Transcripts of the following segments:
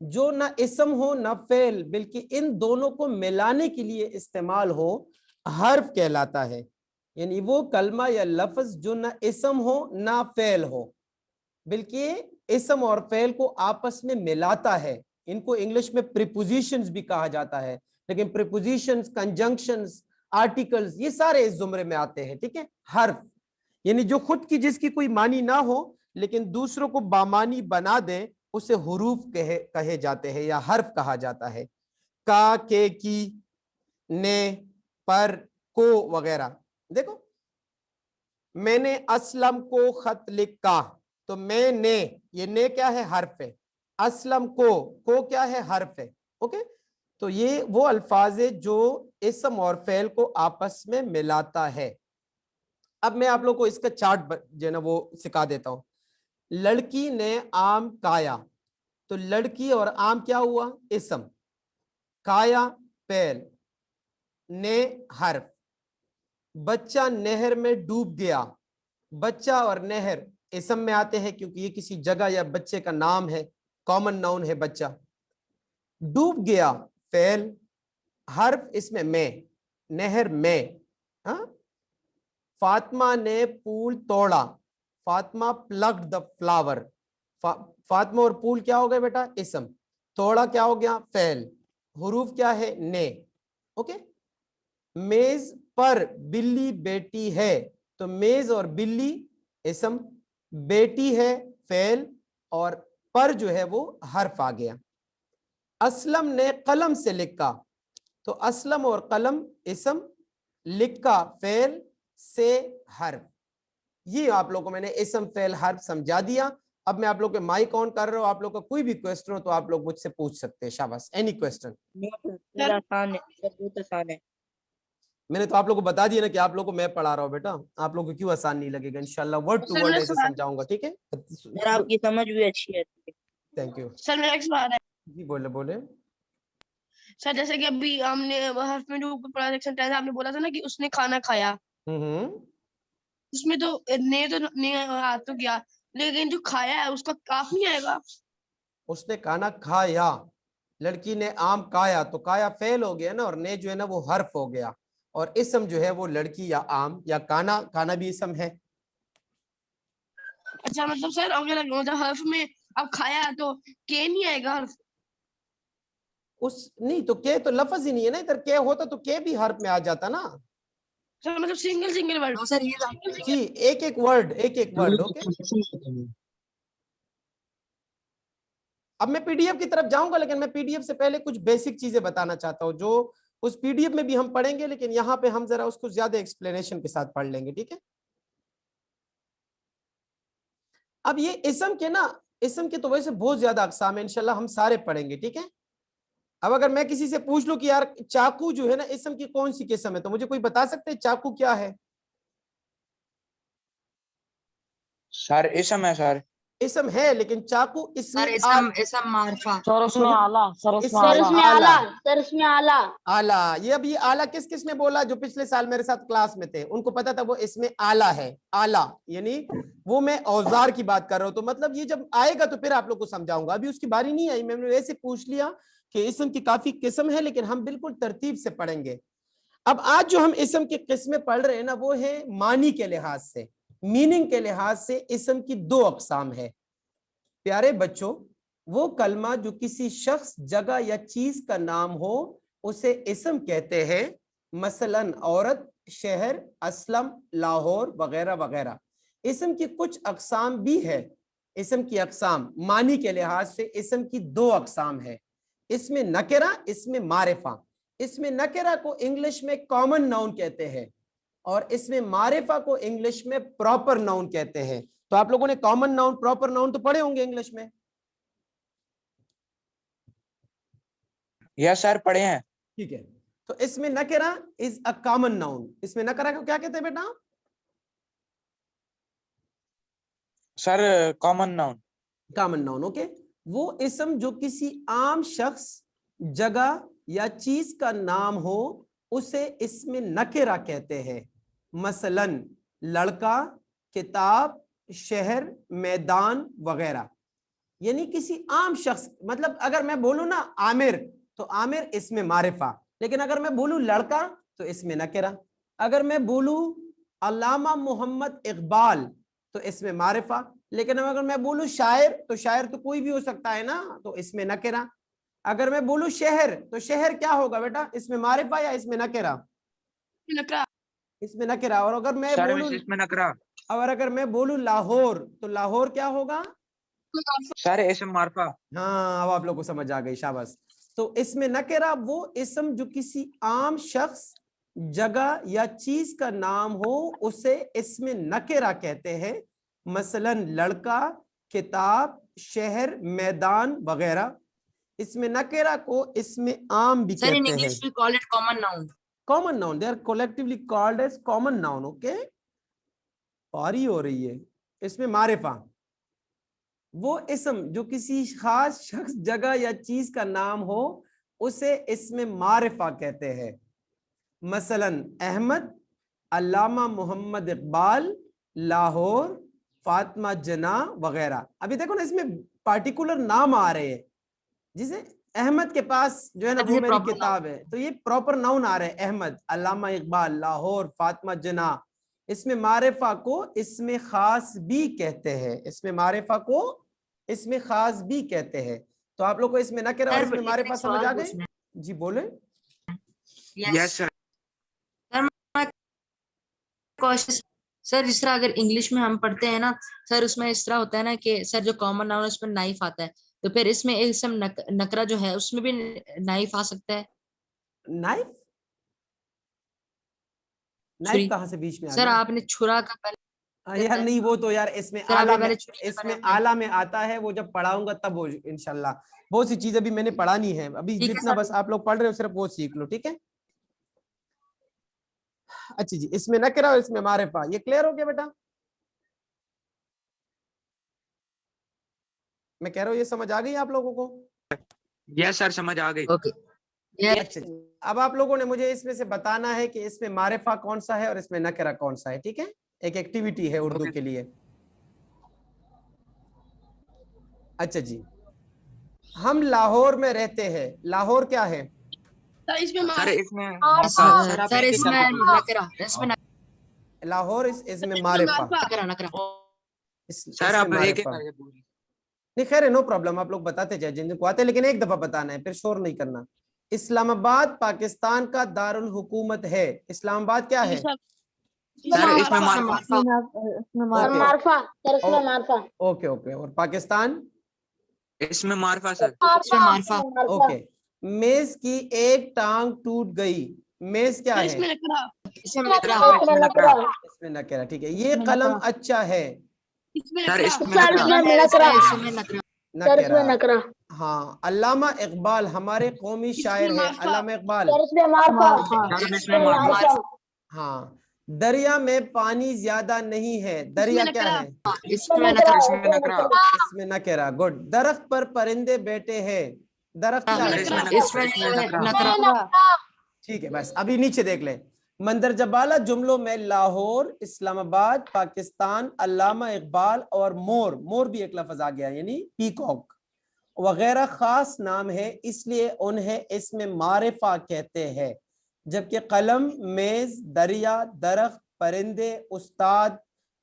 جو نہ اسم ہو نہ فعل بلکہ ان دونوں کو ملانے کے لیے استعمال ہو حرف کہلاتا ہے. یعنی وہ کلمہ یا لفظ جو نہ اسم ہو نہ فعل ہو بلکہ اسم اور فعل کو آپس میں ملاتا ہے. ان کو انگلش میں پریپوزیشنز بھی کہا جاتا ہے, لیکن پریپوزیشنز, کنجنکشنز, آرٹیکلز یہ سارے اس زمرے میں آتے ہیں. ٹھیک ہے. حرف یعنی جو خود کی جس کی کوئی معنی نہ ہو لیکن دوسروں کو بامانی بنا دے اسے حروف کہے جاتے ہیں یا حرف کہا جاتا ہے. کا, کے, کی, نے, پر, کو وغیرہ. دیکھو میں نے اسلم کو خط لکھا تو میں نے, یہ نے کیا ہے؟ حرف ہے. اسلم کو کیا ہے؟ حرف ہے. اوکے. تو یہ وہ الفاظ ہے جو اسم اور فعل کو آپس میں ملاتا ہے. اب میں آپ لوگوں کو اس کا چارٹ جو ہے نا وہ سکھا دیتا ہوں. لڑکی نے آم کھایا تو لڑکی اور آم کیا ہوا؟ اسم. کھایا فعل, نے حرف. بچہ نہر میں ڈوب گیا, بچہ اور نہر اسم میں آتے ہیں کیونکہ یہ کسی جگہ یا بچے کا نام ہے, کامن ناؤن ہے بچہ. ڈوب گیا فعل, حرف اس میں, نہر میں. فاطمہ نے پھول توڑا, فاطمہ پلگڈ دا فلاور. فاطمہ اور پھول کیا ہو گئے بیٹا؟ اسم. توڑا کیا ہو گیا؟ فعل. حروف کیا ہے؟ نے. اوکے. میز پر بلی بیٹی ہے تو میز اور بلی اسم, بیٹی ہے فعل, اور پر جو ہے وہ حرف آ گیا. اسلم نے قلم سے لکھا تو اسلم اور قلم اسم, لکھا فعل, سے حرف. یہ آپ لوگوں کو میں نے اسم فعل حرف سمجھا دیا. اب میں آپ لوگ کے مائک آن کر رہا ہوں, آپ لوگ کا کوئی بھی کوئسچن ہو تو آپ لوگ مجھ سے پوچھ سکتے ہیں. شاباش, اینی کوئسچن. میں نے تو آپ لوگوں کو بتا دیا نا کہ آپ لوگوں کو میں پڑھا رہا ہوں بیٹا, آپ لوگوں کو کیوں آسان نہیں لگے گا. انشاءاللہ ورڈ ٹو ورڈ ایسے سمجھاؤں گا. ٹھیک ہے. سر آپ کی سمجھ بھی اچھی ہے. Thank you. سر میرا ایک سوال ہے. جی بولے. سر جیسے کہ ابھی ہم نے حرف میں جو پڑھا سیکشن 10 آپ نے بولا تھا نا کہ اس نے کھانا کھایا, اس میں تو نہیں آ تو گیا, لیکن جو کھایا ہے اس کا کاف نہیں آئے گا. اس نے کھانا کھایا, لڑکی نے آم کھایا تو کھایا فعل ہو گیا نا, اور نے جو ہے نا وہ حرف ہو گیا, اور اسم جو ہے وہ لڑکی یا آم یا کھانا بھی اسم ہے. اچھا مطلب سر اگر حرف میں اب کھایا تو کے نہیں آئے گا حرف؟ نہیں تو کے تو لفظ ہی نہیں ہے نا, ادھر کے ہوتا تو کے بھی حرف میں آ جاتا نا. سر مطلب سنگل ورڈ. جی ایک ورڈ. اوکے. اب میں پی ڈی ایف کی طرف جاؤں گا, لیکن میں پی ڈی ایف سے پہلے کچھ بیسک چیزیں بتانا چاہتا ہوں جو اس پی ڈی ایف میں بھی ہم پڑھیں گے, لیکن یہاں پہ ہم ذرا اس کو زیادہ ایکسپلینیشن کے ساتھ پڑھ لیں گے. ٹھیک ہے. اب یہ اسم کے تو ویسے بہت زیادہ اقسام ہیں, انشاءاللہ ہم سارے پڑھیں گے. ٹھیک ہے. اب اگر میں کسی سے پوچھ لوں کہ یار چاقو جو ہے نا اسم کی کون سی قسم ہے, تو مجھے کوئی بتا سکتے ہیں چاقو کیا ہے؟ سر اسم ہے. سر اسم ہے, لیکن چاقو اسم معرفہ. آلہ. یہ اب یہ آلہ کس نے بولا؟ جو پچھلے سال میرے ساتھ کلاس میں تھے, ان کو پتا تھا وہ اس میں آلہ ہے. آلہ یعنی وہ میں اوزار کی بات کر رہا ہوں, تو مطلب یہ جب آئے گا تو پھر آپ لوگ کو سمجھاؤں گا. ابھی اس کی باری نہیں آئی, میں نے ویسے پوچھ لیا کہ اسم کی کافی قسم ہے, لیکن ہم بالکل ترتیب سے پڑھیں گے. اب آج جو ہم اسم کی قسمیں پڑھ رہے ہیں نا, وہ ہے معنی کے لحاظ سے, میننگ کے لحاظ سے اسم کی 2 اقسام ہے. پیارے بچوں, وہ کلمہ جو کسی شخص, جگہ یا چیز کا نام ہو اسے اسم کہتے ہیں. مثلا عورت, شہر, اسلم, لاہور وغیرہ وغیرہ. اسم کی کچھ اقسام بھی ہے. اسم کی اقسام معنی کے لحاظ سے اسم کی 2 اقسام ہے. اس میں نکرہ, اس میں معرفہ. اس میں نکرہ کو انگلش میں کامن ناؤن کہتے ہیں, اور اس میں معرفہ کو انگلش میں پراپر ناؤن کہتے ہیں. تو آپ لوگوں نے کامن ناؤن, پراپر ناؤن تو پڑھے ہوں گے انگلش میں. یس سر پڑھے ہیں. ٹھیک ہے. تو اس میں نکرہ از اے کامن ناؤن. اس میں نکرہ کو کیا کہتے ہیں بیٹا؟ Sir common noun. Common noun. Okay. وہ اسم جو کسی عام شخص, جگہ یا چیز کا نام ہو اسے اسم نکرہ کہتے ہیں. مثلا لڑکا, کتاب, شہر, میدان وغیرہ. یعنی کسی عام شخص, مطلب اگر میں بولوں نا عامر تو عامر اسم معرفہ, لیکن اگر میں بولوں لڑکا تو اسم نکرہ. اگر میں بولوں علامہ محمد اقبال تو اسم معرفہ, لیکن اگر میں بولوں شاعر تو شاعر تو کوئی بھی ہو سکتا ہے نا, تو اسم نکرہ. اگر میں بولوں شہر تو شہر کیا ہوگا بیٹا, اسم معرفہ یا اسم نکرہ؟ اسم نکرہ. اور اگر میں بولوں اور اگر میں بولوں لاہور تو لاہور کیا ہوگا؟ سر اسم معرفہ. ہاں اب آپ لوگ کو سمجھ آ گئی, شاباش. تو اسم نکرہ وہ اسم جو کسی عام شخص, جگہ یا چیز کا نام ہو اسے اسم نکرہ کہتے ہیں. مثلا لڑکا, کتاب, شہر, میدان وغیرہ. اسم نکرہ کو اسم عام بھی Sir, in کہتے ہیں. English we call it common noun. Common noun, they are collectively called as common noun. Okay, پاری ہو رہی ہے. اس میں معرفہ وہ اسم جو کسی خاص شخص, جگہ یا چیز کا نام ہو اسے اسم معرفہ کہتے ہیں. مثلا احمد, علامہ محمد اقبال, لاہور, فاطمہ جناح وغیرہ. ابھی دیکھو نا اس میں پارٹیکولر نام آ رہے ہیں, جسے احمد کے پاس جو ہے نا وہ میری کتاب ہے, تو یہ پراپر ناؤن آ رہے ہیں. احمد, علامہ اقبال, لاہور, فاطمہ جناح. اس میں معرفہ کو اسم خاص بھی کہتے ہیں. اس میں معرفہ کو اسم خاص بھی کہتے ہیں. تو آپ لوگ کو اس میں نکرہ اور اس میں معرفہ سمجھ آ گئے؟ جی بولیں. یس سر. سر جس طرح اگر انگلش میں ہم پڑھتے ہیں نا سر, اس میں اس طرح ہوتا ہے نا کہ سر جو کامن ناؤن اس میں نائف آتا ہے, تو پھر اس میں اسم نکرہ جو ہے اس میں بھی نائف آ سکتا ہے. نائف, نائف کہاں سے بیچ میں آ سر گیا؟ آپ نے چھرا کا پہلے یار نہیں, وہ تو یار اس میں اعلیٰ میں, اس میں اعلیٰ میں آتا ہے, وہ جب پڑھاؤں گا تب وہ انشاءاللہ. بہت سی چیزیں بھی میں نے پڑھانی ہے, ابھی جتنا بس آپ لوگ پڑھ رہے ہو صرف وہ سیکھ لو, ٹھیک ہے. اچھا جی, اس میں نکرہ اور اس میں معرفہ, یہ کلیئر ہو گیا بیٹا؟ میں کہہ رہا ہوں یہ سمجھ آ گئی آپ لوگوں کو؟ یس سر سمجھ آ گئی. اچھا جی, اب آپ لوگوں نے مجھے اس میں سے بتانا ہے کہ اس میں معرفہ کون سا ہے اور اس میں نکرہ کون سا ہے, ٹھیک ہے. ایک ایکٹیویٹی ہے اردو کے لیے. اچھا جی, ہم لاہور میں رہتے ہیں. لاہور کیا ہے؟ لاہور اس میں معرفہ. سر آپ نہیں خیر ہے, نو پرابلم, آپ لوگ بتاتے جائیں جن کو آتے ہیں, لیکن ایک دفعہ بتانا ہے, پھر شور نہیں کرنا. اسلام آباد پاکستان کا دارالحکومت ہے. اسلام آباد کیا ہے؟ Okay okay. اور پاکستان اس میں معرفہ سر. اوکے. میز کی ایک ٹانگ ٹوٹ گئی. میز کیا ہے؟ اس میں نکرہ. ٹھیک ہے. یہ قلم اچھا ہے. نکرہ. ہاں. علامہ اقبال ہمارے قومی شاعر ہیں. علامہ اقبال. ہاں. دریا میں پانی زیادہ نہیں ہے. دریا کیا ہے؟ اس میں نکرہ. گڈ. درخت پر پرندے بیٹھے ہیں. درخت کیا ہے؟ ٹھیک ہے, بس ابھی نیچے دیکھ لیں. مندرجہ بالا جملوں میں لاہور, اسلام آباد, پاکستان, علامہ اقبال اور مور, مور بھی ایک لفظ آ گیا یعنی پیکاک وغیرہ خاص نام ہے, اس لیے انہیں اسم معرفہ کہتے ہیں. جبکہ قلم, میز, دریا, درخت, پرندے, استاد,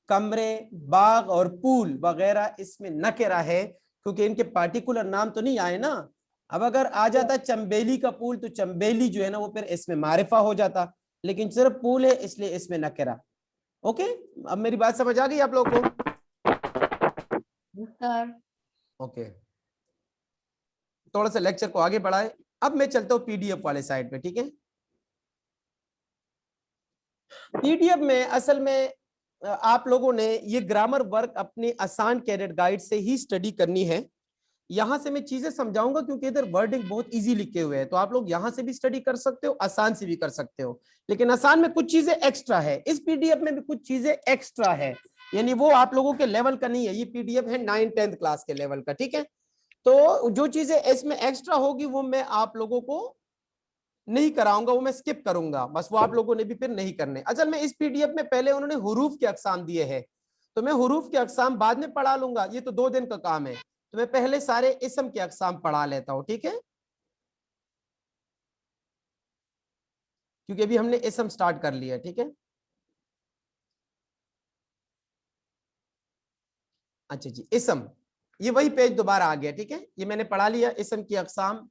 کمرے, باغ اور پول وغیرہ اس میں نکرہ ہے, کیونکہ ان کے پارٹیکولر نام تو نہیں آئے نا. اب اگر آ جاتا چمبیلی کا پول تو چمبیلی جو ہے نا وہ پھر اس میں معرفہ ہو جاتا, لیکن صرف پول ہے اس لیے اس میں نکرہ. اوکے, اب میری بات سمجھ آ گئی آپ لوگوں کو؟ اوکے, تھوڑا سا لیکچر کو آگے بڑھائے. اب میں چلتا ہوں پی ڈی ایف والے سائٹ پہ, ٹھیک ہے. پی ڈی ایف میں اصل میں آپ لوگوں نے یہ گرامر ورک اپنی آسان کیڈٹ گائیڈ سے ہی اسٹڈی کرنی ہے. یہاں سے میں چیزیں سمجھاؤں گا کیونکہ ادھر ورڈنگ بہت ایزی لکھے ہوئے ہیں, تو آپ لوگ یہاں سے بھی اسٹڈی کر سکتے ہو, آسان سے بھی کر سکتے ہو, لیکن آسان میں کچھ چیزیں ایکسٹرا ہے. اس پی ڈی ایف میں بھی کچھ چیزیں ایکسٹرا ہے, یعنی وہ آپ لوگوں کے لیول کا نہیں ہے. یہ پی ڈی ایف ہے 9th-10th کلاس کے لیول کا, ٹھیک ہے. تو جو چیزیں اس میں ایکسٹرا ہوگی وہ میں آپ لوگوں کو نہیں کراؤں گا, وہ میں سکپ کروں گا, بس وہ آپ لوگوں نے بھی پھر نہیں کرنے. اصل میں اس پی ڈی ایف میں پہلے انہوں نے حروف کے اقسام دیے ہیں, تو میں حروف کے اقسام بعد میں پڑھا لوں گا, یہ تو 2 دن کا کام ہے. تو میں پہلے سارے اسم کے اقسام پڑھا لیتا ہوں, ٹھیک ہے, کیونکہ ابھی ہم نے اسم سٹارٹ کر لیا, ٹھیک ہے. اچھا جی, اسم, یہ وہی پیج دوبارہ آ گیا, ٹھیک ہے, یہ میں نے پڑھا لیا. اسم کی اقسام,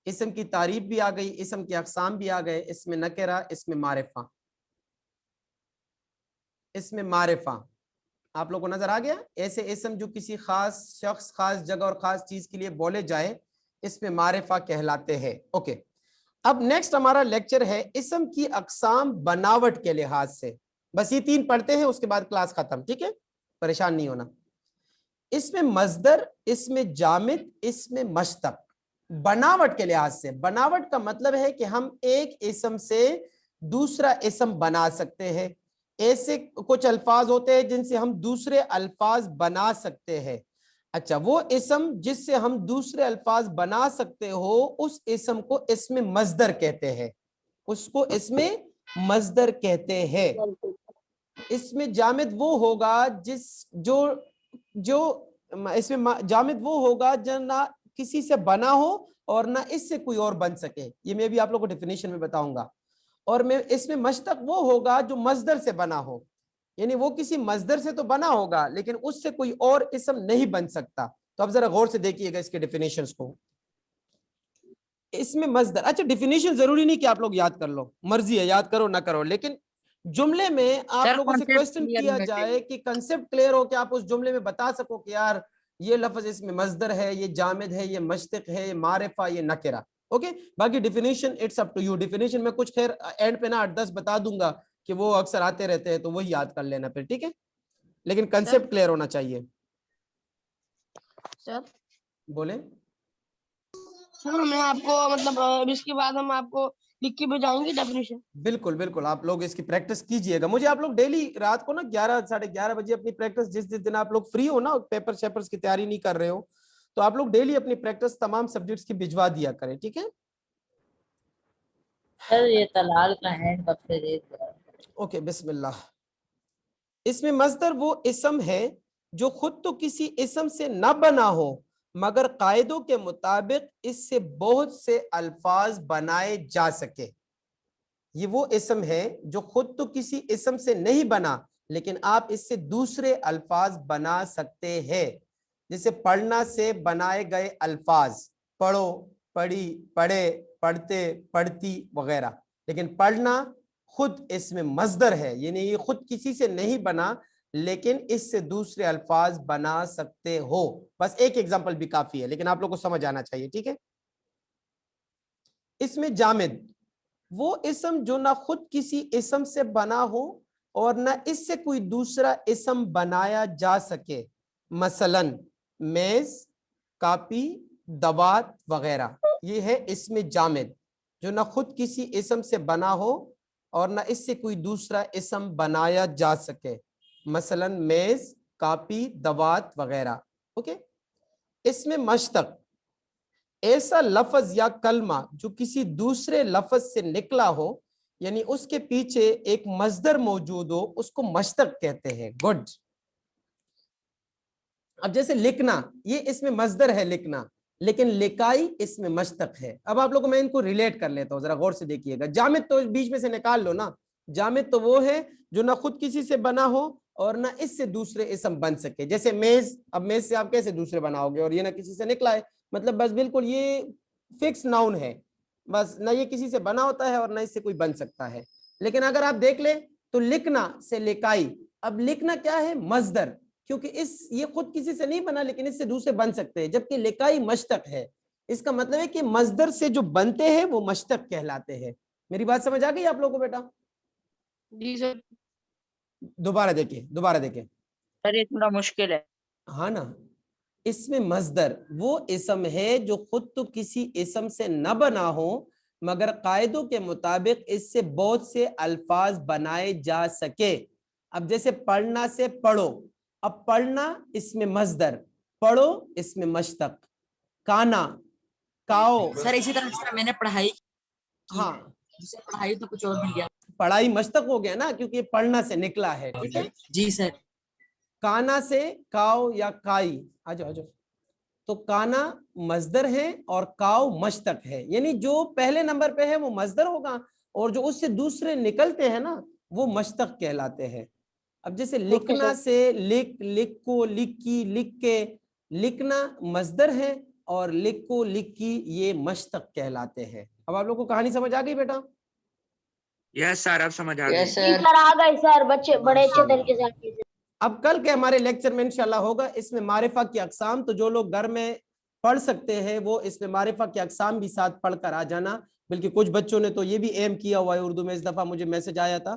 اسم کی تعریف بھی آ گئی, اسم کی اقسام بھی آ گئے, اسم نکرہ, اسم معرفہ. اسم معرفہ آپ لوگوں کو نظر آ گیا, ایسے اسم جو کسی خاص شخص, خاص جگہ اور خاص چیز کے لیے بولے جائے, اسم معرفہ کہلاتے ہیں. اوکے, اب نیکسٹ ہمارا لیکچر ہے اسم کی اقسام بناوٹ کے لحاظ سے. بس یہ 3 پڑھتے ہیں, اس کے بعد کلاس ختم, ٹھیک ہے, پریشان نہیں ہونا. اس میں مصدر, اس میں جامد, اس میں مشتق. بناوٹ کے لحاظ سے, بناوٹ کا مطلب ہے کہ ہم ایک اسم سے دوسرا اسم بنا سکتے ہیں. ایسے کچھ الفاظ ہوتے ہیں جن سے ہم دوسرے الفاظ بنا سکتے ہیں. اچھا, وہ اسم جس سے ہم دوسرے الفاظ بنا سکتے ہو, اس اسم کو اسم مصدر کہتے ہیں, اس کو اسم مصدر کہتے ہیں. اس میں جامد وہ ہوگا جو اس میں جامد وہ ہوگا جو نہ کسی سے بنا ہو اور نہ اس سے کوئی اور بن سکے. یہ میں بھی آپ لوگوں کو ڈیفینیشن میں بتاؤں گا. اور میں اس میں مشتق وہ ہوگا جو مصدر سے بنا ہو, یعنی وہ کسی مصدر سے تو بنا ہوگا لیکن اس سے کوئی اور اسم نہیں بن سکتا. تو اب ذرا غور سے دیکھیے گا اس کے ڈیفینیشنز کو. اس میں مصدر, اچھا ڈیفینیشن ضروری نہیں کہ آپ لوگ یاد کر لو, مرضی ہے یاد کرو نہ کرو, لیکن جملے میں آپ لوگوں سے کوسچن کیا جائے کہ کنسپٹ کلیئر ہو کہ آپ اس جملے میں بتا سکو کہ یار یہ لفظ اس میں مصدر ہے, یہ جامد ہے, یہ مشتق ہے, یہ معرفہ, یہ نکرہ. اوکے, باقی definition it's up to you. Definition میں کچھ خیر اینڈ پہ نا 8-10 بتا دوں گا کہ وہ اکثر آتے رہتے ہیں, تو وہی یاد کر لینا پھر, ٹھیک ہے, لیکن کنسپٹ کلیئر ہونا چاہیے. سر بولیں. سر میں آپ کو مطلب اس کے بعد ہم آپ کو لکھ کے بھیجائیں گے ڈیفینیشن. بالکل بالکل, آپ لوگ اس کی پریکٹس کیجئے گا. مجھے آپ لوگ ڈیلی رات کو نا 11-11:30 بجے اپنی پریکٹس, جس دن آپ لوگ فری ہو نا, پیپر شیپرز کی تیاری نہیں کر رہے ہو, تو آپ لوگ ڈیلی اپنی پریکٹس تمام سبجیکٹس کی بھجوا دیا کریں, ٹھیک ہے. سر یہ تلال کا ہینڈ کب سے دے دیا. اوکے, بسم اللہ. اس میں مصدر وہ اسم ہے جو خود تو کسی اسم سے نہ بنا ہو مگر قاعدوں کے مطابق اس سے بہت سے الفاظ بنائے جا سکے. یہ وہ اسم ہے جو خود تو کسی اسم سے نہیں بنا لیکن آپ اس سے دوسرے الفاظ بنا سکتے ہیں. جیسے پڑھنا سے بنائے گئے الفاظ, پڑھو, پڑھی, پڑھے, پڑھتے, پڑھتی وغیرہ. لیکن پڑھنا خود اس میں مصدر ہے, یعنی یہ خود کسی سے نہیں بنا لیکن اس سے دوسرے الفاظ بنا سکتے ہو. بس ایک ایگزامپل بھی کافی ہے, لیکن آپ لوگوں کو سمجھ آنا چاہیے, ٹھیک ہے. اس میں جامد وہ اسم جو نہ خود کسی اسم سے بنا ہو اور نہ اس سے کوئی دوسرا اسم بنایا جا سکے. مثلا میز, کاپی, دوات وغیرہ. یہ ہے اسم جامد جو نہ خود کسی اسم سے بنا ہو اور نہ اس سے کوئی دوسرا اسم بنایا جا سکے. مثلا میز, کاپی, دوات وغیرہ. اوکے. اس میں مشتق ایسا لفظ یا کلمہ جو کسی دوسرے لفظ سے نکلا ہو, یعنی اس کے پیچھے ایک مصدر موجود ہو, اس کو مشتق کہتے ہیں. گڈ. اب جیسے لکھنا, یہ اس میں مصدر ہے لکھنا, لیکن لکائی اس میں مشتق ہے. اب آپ لوگوں کو میں ان کو ریلیٹ کر لیتا ہوں, ذرا غور سے دیکھیے گا. جامد تو بیچ میں سے نکال لو نا. جامد تو وہ ہے جو نہ خود کسی سے بنا ہو اور نہ اس سے دوسرے اسم بن سکے. جیسے میز, اب میز سے آپ کیسے دوسرے بناؤ گے, اور یہ نہ کسی سے نکلا ہے, مطلب بس بالکل یہ فکس ناؤن ہے, بس نہ یہ کسی سے بنا ہوتا ہے اور نہ اس سے کوئی بن سکتا ہے. لیکن اگر آپ دیکھ لیں تو لکھنا سے لکائی, اب لکھنا کیا ہے, مصدر, کیونکہ یہ خود کسی سے نہیں بنا لیکن اس سے دوسرے بن سکتے ہیں, جبکہ لکائی مشتق ہے. اس کا مطلب ہے کہ مصدر سے جو بنتے ہیں وہ مشتق کہلاتے ہیں. میری بات سمجھ آ گئی آپ لوگوں کو بیٹا؟ جی سر. دوبارہ دیکھیں. سر یہ تھوڑا مشکل ہے. ہاں نا. اس میں مصدر وہ اسم ہے جو خود تو کسی اسم سے نہ بنا ہو مگر قاعدوں کے مطابق اس سے بہت سے الفاظ بنائے جا سکے. اب جیسے پڑھنا سے پڑھو, اب پڑھنا اس میں مصدر, پڑھو اس میں مشتق. کانا, کاؤ. سر اسی طرح میں نے پڑھائی, ہاں پڑھائی تو کچھ اور نہیں گیا. پڑھائی مشتق ہو گیا نا, کیونکہ یہ پڑھنا سے نکلا ہے, ٹھیک ہے. جی سر. کانا سے کاؤ یا کائی, آجو. تو کانا مصدر ہے اور کاؤ مشتق ہے، یعنی جو پہلے نمبر پہ ہے وہ مصدر ہوگا اور جو اس سے دوسرے نکلتے ہیں نا وہ مشتق کہلاتے ہیں. اب جیسے لکھنا سے لکھ، لکھ کو، لکھی، لکھ کے، لکھنا مصدر ہے اور لکھ کو، لکھی یہ مشتق کہلاتے ہیں. اب آپ لوگ کو کہانی سمجھ آ گئی بیٹا؟ یس سر اب سمجھ آ گئی. سر آ گئی سر، بچے بڑے اچھے طریقے سے. اب کل کے ہمارے لیکچر میں انشاءاللہ ہوگا اس میں معرفہ کی اقسام، تو جو لوگ گھر میں پڑھ سکتے ہیں وہ اس میں معرفہ کی اقسام بھی ساتھ پڑھ کر آ جانا. بلکہ کچھ بچوں نے تو یہ بھی ایم کیا ہوا ہے اردو میں، اس دفعہ مجھے میسج آیا تھا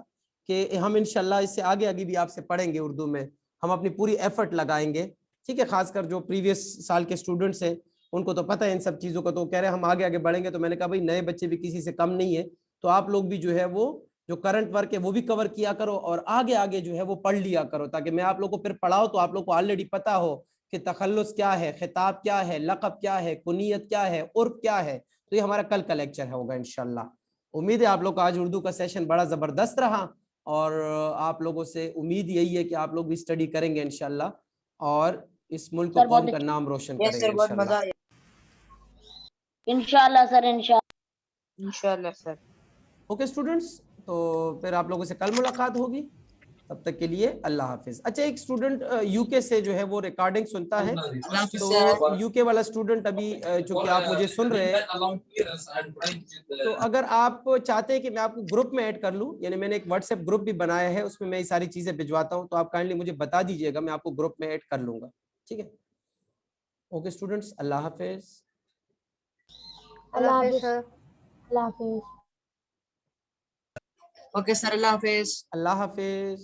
کہ ہم انشاءاللہ اس سے آگے بھی آپ سے پڑھیں گے اردو میں، ہم اپنی پوری ایفرٹ لگائیں گے. ٹھیک ہے، خاص کر جو پریویس سال کے اسٹوڈنٹس ہیں ان کو تو پتہ ہے ان سب چیزوں کا، تو کہہ رہے ہیں ہم آگے بڑھیں گے. تو میں نے کہا بھائی نئے بچے بھی کسی سے کم نہیں ہے، تو آپ لوگ بھی جو ہے وہ جو کرنٹ ورک ہے وہ بھی کور کیا کرو اور آگے جو ہے وہ پڑھ لیا کرو، تاکہ میں آپ لوگ کو پھر پڑھاؤ تو آپ لوگ کو آلریڈی پتہ ہو کہ تخلص کیا ہے، خطاب کیا ہے، لقب کیا ہے، کنیت کیا ہے، عرف کیا ہے. تو یہ ہمارا کل کا لیکچر ہوگا انشاءاللہ. امید ہے آپ لوگ کا آج اردو کا سیشن بڑا زبردست رہا اور آپ لوگوں سے امید یہی ہے کہ آپ لوگ بھی اسٹڈی کریں گے انشاءاللہ اور اس ملک کو قوم کا نام روشن کریں گے انشاءاللہ. انشاءاللہ سر، انشاءاللہ سر. اوکے اسٹوڈنٹس، تو پھر آپ لوگوں سے کل ملاقات ہوگی، تب تک کے لیے اللہ حافظ. اچھا ایک اسٹوڈنٹ یو کے سے جو ہے وہ ریکارڈنگ سنتا ہے، تو یو کے والا اسٹوڈنٹ ابھی چونکہ آپ مجھے سن رہے ہیں تو اگر آپ چاہتے ہیں کہ میں آپ کو گروپ میں ایڈ کر لوں، یعنی میں نے ایک واٹس ایپ گروپ بھی بنایا ہے اس میں میں یہ ساری چیزیں بھجواتا ہوں، تو آپ کائنڈلی مجھے بتا دیجیے گا، میں آپ کو گروپ میں ایڈ کر لوں گا. ٹھیک ہے، اوکے اسٹوڈنٹس، اللہ حافظ. اللہ حافظ. اللہ حافظ. اوکے سر، اللہ حافظ. اللہ حافظ.